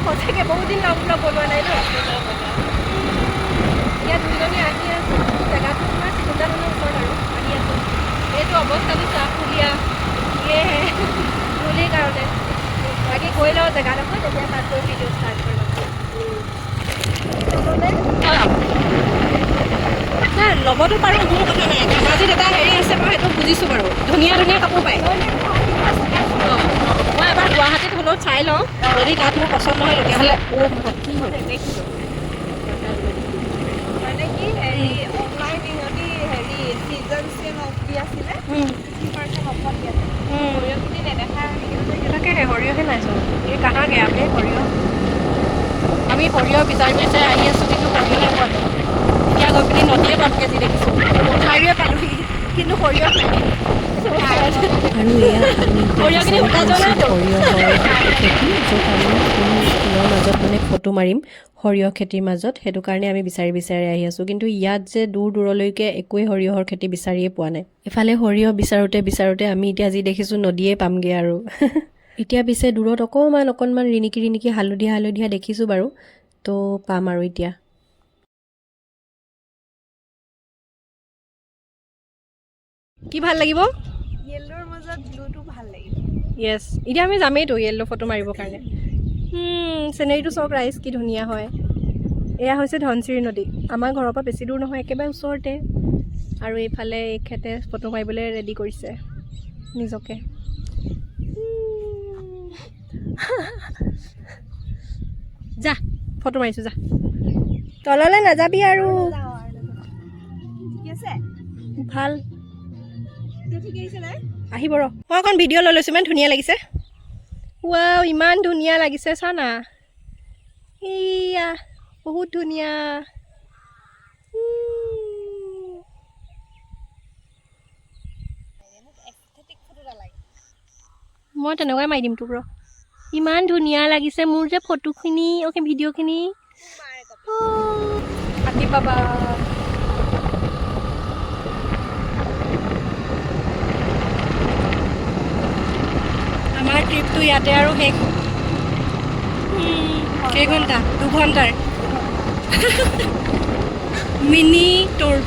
সঁচাকৈ বহুত দিন লগ বনোৱা নাই ন ইয়াত দুজনী আহি আছোঁ জেগাটো তোমাৰ চিকুণ্ডানৰ ওচৰত আৰু আহি আছোঁ এইটো অৱস্থাটো চাহ ফুলীয়া সেয়েহে ফুলিৰ কাৰণে বাকী গৈ লওঁ জেগাডোখৰ তেতিয়া তাত গৈ ভিডিঅ' ষ্টাৰ্ট কৰিম নাই ল'বতো পাৰোঁ মোৰ কথা নাই ধেমাজিত এটা হেৰি আছে মই সেইটো বুজিছোঁ বাৰু ধুনীয়া ধুনীয়া কাপোৰ পায় অঁ মই এবাৰ গুৱাহাটীত হ'লেও চাই লওঁ যদি তাত মোৰ পচন্দ নহয় তেতিয়াহ'লে কি হয় দেখিছোঁ মানে কি হেৰি অনলাইন ইহঁতি হেৰি চিজন চেল অফ দি আছিলে 50% অফত দি আছে সৰিয়হখিনি নেদেখাই তাকেহে সৰিয়হে নাইচোন এই কাহাকৈ আমি সৰিয়হ আমি সৰিয়হ বিচাৰি বিচাৰি আহি আছোঁ কিন্তু সৰিয়হে পোৱা নাই এতিয়া গৈ পিনি নদীয়ে পাম কেজি দেখিছোঁ মঠাৰিয়ে পালোহি কিন্তু সৰিয়হ নাই আৰু এয়া আমি এতিয়া বিচাৰি ফুৰিছোঁ সৰিয়হৰ খেতি য'ত আমি ফুলৰ মাজত মানে ফটো মাৰিম সৰিয়হ খেতিৰ মাজত সেইটো কাৰণে আমি বিচাৰি বিচাৰি আহি আছোঁ কিন্তু ইয়াত যে দূৰ দূৰলৈকে একোৱেই সৰিয়হৰ খেতি বিচাৰিয়ে পোৱা নাই এফালে সৰিয়হ বিচাৰোঁতে বিচাৰোঁতে আমি এতিয়া যি দেখিছোঁ নদীয়ে পামগৈ আৰু এতিয়া পিছে দূৰত অকণমান ৰিণিকি হালধীয়া দেখিছোঁ বাৰু তো পাম আৰু এতিয়া কি ভাল লাগিব য়েল্লোৰ মাজত ব্লুটো ভাল লাগিব য়েছ এতিয়া আমি যামেইতো য়েল্লো ফটো মাৰিবৰ কাৰণে চিনেৰীটো চাওক ৰাইজ কি ধুনীয়া হয় এয়া হৈছে ধনশিৰি নদী আমাৰ ঘৰৰ পৰা বেছি দূৰ নহয় একেবাৰে ওচৰতে আৰু এইফালে এখেতে ফটো মাৰিবলৈ ৰেডি কৰিছে নিজকে যা ফটো মাৰিছোঁ যা তললৈ নাযাবি আৰু ঠিক আছে ভাল ঠিক আহিছে নাই আহিব ৰ মই অকণ ভিডিঅ' লৈ লৈছোঁ ইমান ধুনীয়া লাগিছে ৱাও ইমান ধুনীয়া লাগিছে চা না এয়া বহুত ধুনীয়া মই তেনেকুৱাই মাৰি দিম তোক ৰ ইমান ধুনীয়া লাগিছে মোৰ যে ফটোখিনি অ'কে ভিডিঅ'খিনি কাটি পাবা আমাৰ ট্ৰিপটো ইয়াতে আৰু শেষ কেইঘণ্টা 2 ঘণ্টাৰ মিনি টুৰ